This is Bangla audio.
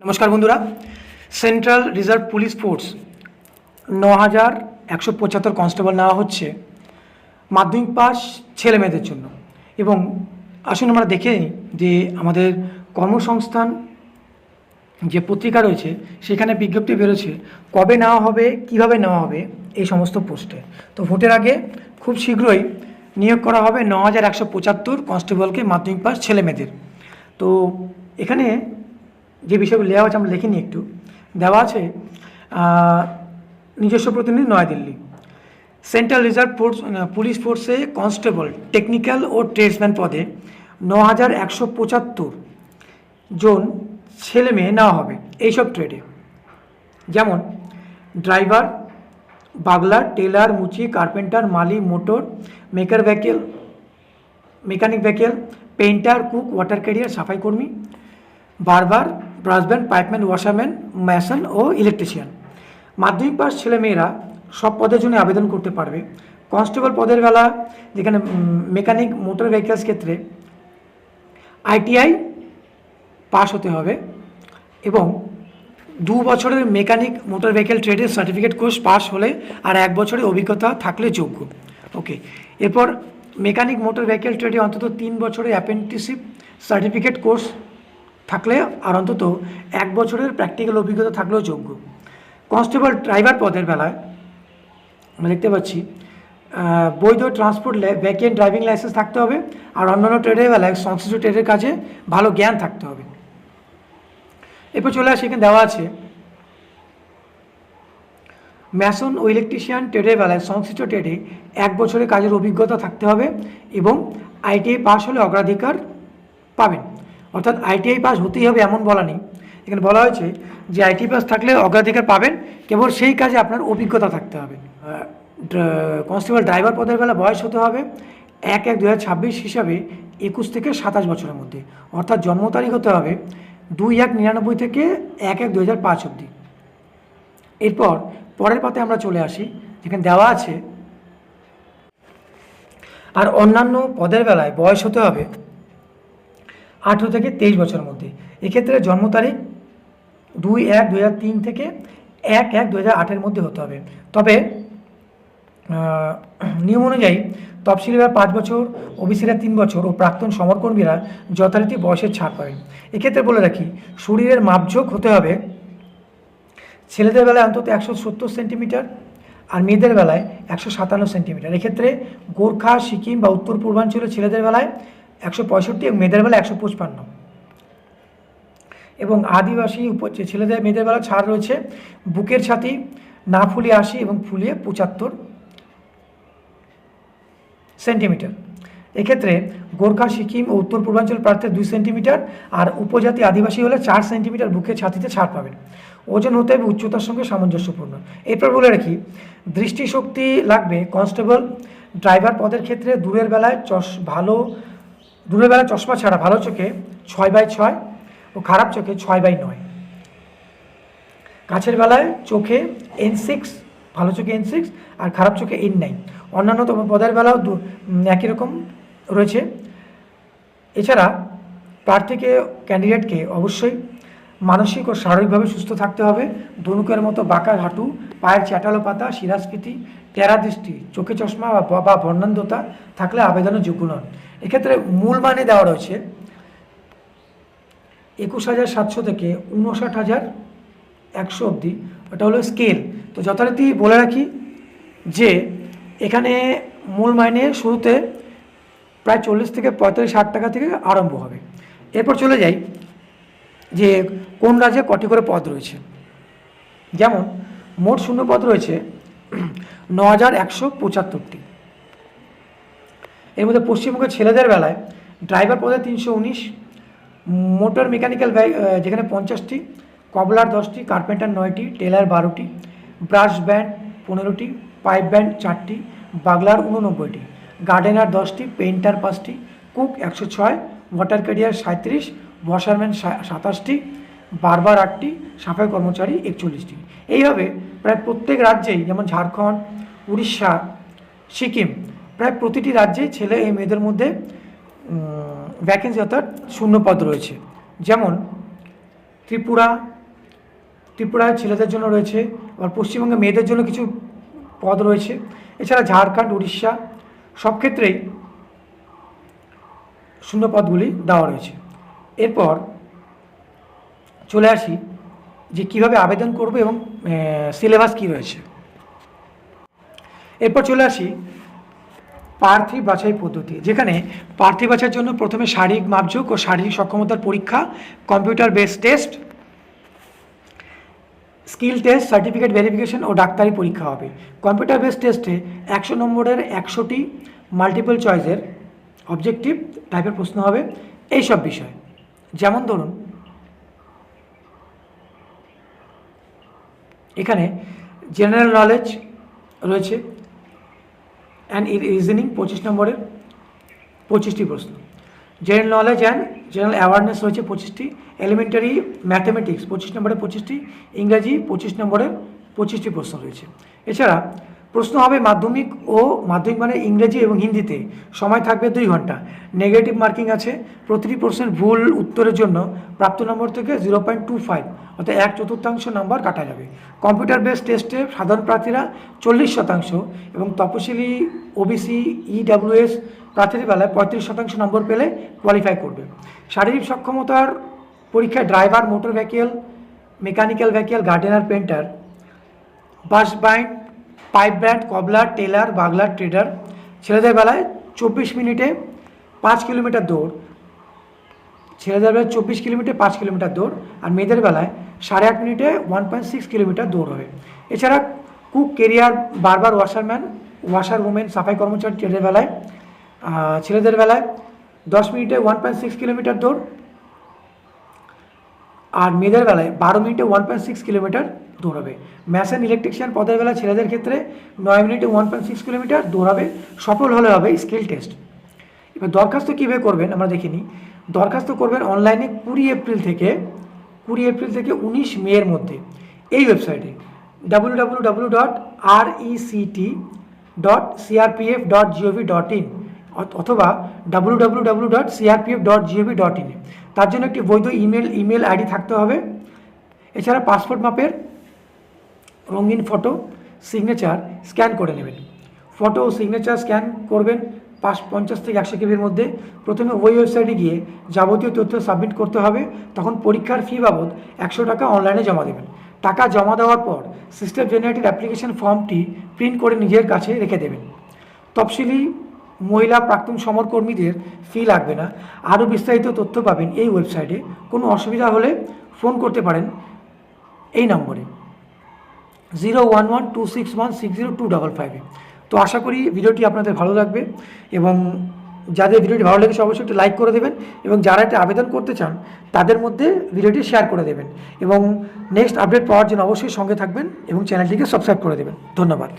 নমস্কার বন্ধুরা, central reserve police force ৯,১৭৫ constable নেওয়া হচ্ছে মাধ্যমিক পাস ছেলে মেয়েদের জন্য। এবং আসুন আমরা দেখে নিই যে আমাদের কর্মসংস্থান যে পত্রিকা রয়েছে সেখানে বিজ্ঞপ্তি বেরোচ্ছে কবে নেওয়া হবে, কিভাবে নেওয়া হবে এই সমস্ত পোস্টে। তো ভোটের আগে খুব শীঘ্রই নিয়োগ করা হবে ৯,১৭৫ কনস্টেবলকে মাধ্যমিক পাস ছেলে মেয়েদের। তো এখানে যে বিষয়গুলো দেওয়া আছে আমরা দেখিনি, একটু দেওয়া আছে নিজস্ব প্রতিনিধি New Delhi. Central reserve force police ফোর্সে কনস্টেবল টেকনিক্যাল ও ট্রেডসম্যান পদে ৯,১৭৫ জন ছেলে মেয়ে নেওয়া হবে এইসব ট্রেডে, যেমন ড্রাইভার, বাগলার, টেলার, মুচি, কার্পেন্টার, মালি, motor, mechanic vehicle, painter, cook, water carrier, সাফাই কর্মী, barber, brushman, pipeman, washerman, mason ও ইলেকট্রিশিয়ান। মাধ্যমিক পাস ছেলেমেয়েরা সব পদের জন্য আবেদন করতে পারবে। কনস্টেবল পদের বেলা যেখানে মেকানিক মোটর ভেহিকেলস ক্ষেত্রে ITI পাস হতে হবে এবং 2 বছরের মেকানিক মোটর ভেহিকেল ট্রেডের সার্টিফিকেট কোর্স পাস হলে আর 1 বছরের অভিজ্ঞতা থাকলে যোগ্য। ওকে, এরপর মেকানিক মোটর ভেহিকেল ট্রেডে অন্তত 3 বছরের অ্যাপ্রেন্টিসশিপ সার্টিফিকেট কোর্স থাকলে আর অন্তত 1 বছরের প্র্যাকটিক্যাল অভিজ্ঞতা থাকলেও যোগ্য। কনস্টেবল ড্রাইভার পদের বেলায় আমরা দেখতে পাচ্ছি বৈধ ট্রান্সপোর্ট ভ্যাকেন্ট ড্রাইভিং লাইসেন্স থাকতে হবে, আর অন্যান্য ট্রেডের বেলায় সংশ্লিষ্ট ট্রেডের কাজে ভালো জ্ঞান থাকতে হবে। এরপর চলে আসে, এখানে দেওয়া আছে ম্যাসন ও ইলেকট্রিশিয়ান ট্রেডের বেলায় সংশ্লিষ্ট ট্রেডে 1 বছরের কাজের অভিজ্ঞতা থাকতে হবে এবং ITI পাস হলে অগ্রাধিকার পাবেন। অর্থাৎ ITI পাস হতেই হবে এমন বলা নেই, এখানে বলা হয়েছে যে ITI পাস থাকলে অগ্রাধিকার পাবেন, কেবল সেই কাজে আপনার অভিজ্ঞতা থাকতে হবে। কনস্টেবল ড্রাইভার পদের বেলা বয়স হতে হবে 1/1/2026 হিসাবে 21 থেকে 27 বছরের মধ্যে, অর্থাৎ জন্ম তারিখ হতে হবে 2/1/99 থেকে 1/1/2005 অবধি। এরপর পরের পাতে আমরা চলে আসি, যেখানে দেওয়া আছে আর অন্যান্য পদের বেলায় বয়স হতে হবে 18 থেকে 23 বছরের মধ্যে। এক্ষেত্রে জন্ম তারিখ 2/1/2003 থেকে 1/1/2008 মধ্যে হতে হবে। তবে নিয়ম অনুযায়ী তফসিলিরা 5 বছর, ওবিসিরা 3 বছর ও প্রাক্তন সমরকর্মীরা যথারীতি বয়সের ছাড় পাবেন। এক্ষেত্রে বলে রাখি, শরীরের মাপঝোঁক হতে হবে ছেলেদের বেলায় অন্তত 170 সেন্টিমিটার আর মেয়েদের বেলায় 157 সেন্টিমিটার। এক্ষেত্রে গোর্খা, সিকিম বা উত্তর পূর্বাঞ্চলের ছেলেদের বেলায় 165 এবং মেয়েদের বেলায় 155 এবং আদিবাসী ছেলেদের মেয়েদের বেলা ছাড় রয়েছে বুকের ছাতি না ফুলিয়ে 80 এবং ফুলিয়ে 75 সেন্টিমিটার। এক্ষেত্রে গোর্খা, সিকিম ও উত্তর পূর্বাঞ্চল প্রার্থীর 2 সেন্টিমিটার আর উপজাতি আদিবাসী হলে 4 সেন্টিমিটার বুকের ছাতিতে ছাড় পাবেন। ওজন হতে হবে উচ্চতার সঙ্গে সামঞ্জস্যপূর্ণ। এরপর বলে রাখি, দৃষ্টিশক্তি লাগবে কনস্টেবল ড্রাইভার পদের ক্ষেত্রে দূরের বেলায় চশমা ছাড়া ভালো চোখে 6/6 ও খারাপ চোখে 6/9। কাছের বেলায় চোখে N6, ভালো চোখে N6 আর খারাপ চোখে N9। অন্যান্য পদের বেলাও একই রকম রয়েছে। এছাড়া ক্যান্ডিডেটকে অবশ্যই মানসিক ও শারীরিকভাবে সুস্থ থাকতে হবে। ধনুকের মতো বাঁকা হাঁটু, পায়ের চ্যাটালো পাতা, শিরাস্ফীতি, টেরা দৃষ্টি, চোখে চশমা বা বর্ণান্ধতা থাকলে আবেদনের যোগ্য নন। এক্ষেত্রে মূল মানে দেওয়া রয়েছে 21,700 থেকে 59,100 অবধি, ওটা হলো স্কেল। তো যথারীতি বলে রাখি যে এখানে মূল মাইনে শুরুতে প্রায় 40 থেকে 45-60 টাকা থেকে আরম্ভ হবে। এরপর চলে যাই যে কোন রাজ্যে কটি করে পদ রয়েছে। যেমন মোট শূন্য পদ রয়েছে 9,175টি। এর মধ্যে পশ্চিমবঙ্গের ছেলেদের বেলায় ড্রাইভার পদে 319, মোটর মেকানিক্যাল যেখানে 50টি, কবলার 10টি, কার্পেন্টার 9টি, টেলার 12টি, ব্রাশ ব্যান্ড 15টি, পাইপ ব্যান্ড 4টি, বাগলার 89টি, গার্ডেনার 10টি, পেইন্টার 5টি, কুক 106, ওয়াটার ক্যারিয়ার 37, ওয়াশারম্যান 27টি, বারবার 8টি, সাফাই কর্মচারী 41টি। এইভাবে প্রায় প্রত্যেক রাজ্যেই, যেমন ঝাড়খণ্ড, উড়িষ্যা, সিকিম, প্রায় প্রতিটি রাজ্যেই ছেলে এই মেয়েদের মধ্যে ভ্যাকেন্সি অর্থাৎ শূন্যপদ রয়েছে। যেমন ত্রিপুরায় ছেলেদের জন্য রয়েছে, আবার পশ্চিমবঙ্গে মেয়েদের জন্য কিছু পদ রয়েছে। এছাড়া ঝাড়খণ্ড, উড়িষ্যা সব ক্ষেত্রেই শূন্য পদগুলি দেওয়া রয়েছে। এরপর চলে আসি যে কীভাবে আবেদন করব এবং সিলেবাস কী রয়েছে। এরপর চলে আসি প্রার্থী বাছাই পদ্ধতি, যেখানে প্রার্থী বাছাইয়ের জন্য প্রথমে শারীরিক মাপযোগ ও শারীরিক সক্ষমতার পরীক্ষা, computer based test, skill test, certificate verification ও ডাক্তারি পরীক্ষা হবে। কম্পিউটার বেসড টেস্টে 100 নম্বরের 100টি মাল্টিপল চয়েসের অবজেক্টিভ টাইপের প্রশ্ন হবে এই সব বিষয়। যেমন ধরুন এখানে জেনারেল নলেজ রয়েছে অ্যান্ড রিজনিং 25 নম্বরের 25টি প্রশ্ন, general knowledge and general awareness রয়েছে 25টি, এলিমেন্টারি ম্যাথমেটিক্স 25 নম্বরের 25টি, ইংরাজি 25 নম্বরের 25টি প্রশ্ন রয়েছে। এছাড়া প্রশ্ন হবে মাধ্যমিক মানে ইংরেজি এবং হিন্দিতে, সময় থাকবে 2 ঘন্টা, নেগেটিভ মার্কিং আছে, প্রতিটি প্রশ্নের ভুল উত্তরের জন্য প্রাপ্ত নম্বর থেকে 0.25 অর্থাৎ 1/4 নম্বর কাটা যাবে। কম্পিউটার বেসড টেস্টে সাধারণ প্রার্থীরা 40% এবং তপশিলি, ওবিসি, ইডাব্লিউএস প্রার্থীদের বেলায় 35% নম্বর পেলে কোয়ালিফাই করবে। শারীরিক সক্ষমতার পরীক্ষায় driver, motor vehicle, mechanical vehicle, gardener, painter, brass band, pipe band, cobbler, tailor, bugler, trader. ছেলেদের বেলায় 24 মিনিটে 5 কিলোমিটার দৌড়, ছেলেদের বেলায় 24 কিলোমিটার 5 কিলোমিটার দৌড়, আর মেয়েদের বেলায় 8.5 মিনিটে 1.6 কিলোমিটার দৌড় হবে। এছাড়া কুক, কেরিয়ার, বারবার, ওয়াশারম্যান, ওয়াশার উমেন, সাফাই কর্মচারী ট্রেডের বেলায় ছেলেদের বেলায় 10 মিনিটে 1.6 কিলোমিটার দৌড়, আর মেয়েদের বেলায় 12 মিনিটে 1.6 কিলোমিটার দৌড়াবে। ম্যাশন ইলেকট্রিশিয়ান পদের বেলায় ছেলেদের ক্ষেত্রে 9 মিনিটে 1.6 কিলোমিটার দৌড়াবে। সফল হলে হবে স্কিল টেস্ট। এবার দরখাস্ত কীভাবে করবেন আমরা দেখে নিই। দরখাস্ত করবেন অনলাইনে 20 এপ্রিল থেকে 19 মের মধ্যে এই ওয়েবসাইটে www.rect.crpf.gov.in অথবা www.crpf.gov.in। তার জন্য একটি বৈধ ইমেল আইডি থাকতে হবে। এছাড়া পাসপোর্ট মাপের রঙিন ফটো, সিগনেচার স্ক্যান করে নেবেন। ফটো ও সিগনেচার স্ক্যান করবেন 50 থেকে 100 কেবির মধ্যে। প্রথমে ওই ওয়েবসাইটে গিয়ে যাবতীয় তথ্য সাবমিট করতে হবে। তখন পরীক্ষার ফি বাবদ 100 টাকা অনলাইনে জমা দেবেন। টাকা জমা দেওয়ার পর সিস্টেম জেনারেটেড অ্যাপ্লিকেশন ফর্মটি প্রিন্ট করে নিজের কাছে রেখে দেবেন। তফসিলি মহিলা প্রাক্তন সমরকর্মীদের ফি লাগবে না। আরও বিস্তারিত তথ্য পাবেন এই ওয়েবসাইটে। কোনো অসুবিধা হলে ফোন করতে পারেন এই নম্বরে 01126160255। তো আশা করি ভিডিওটি আপনাদের ভালো লাগবে, এবং যাদের ভিডিওটি ভালো লেগেছে অবশ্যই একটু লাইক করে দেবেন, এবং যারা এটা আবেদন করতে চান তাদের মধ্যে ভিডিওটি শেয়ার করে দেবেন, এবং নেক্সট আপডেট পাওয়ার জন্য অবশ্যই সঙ্গে থাকবেন এবং চ্যানেলটিকে সাবস্ক্রাইব করে দেবেন। ধন্যবাদ।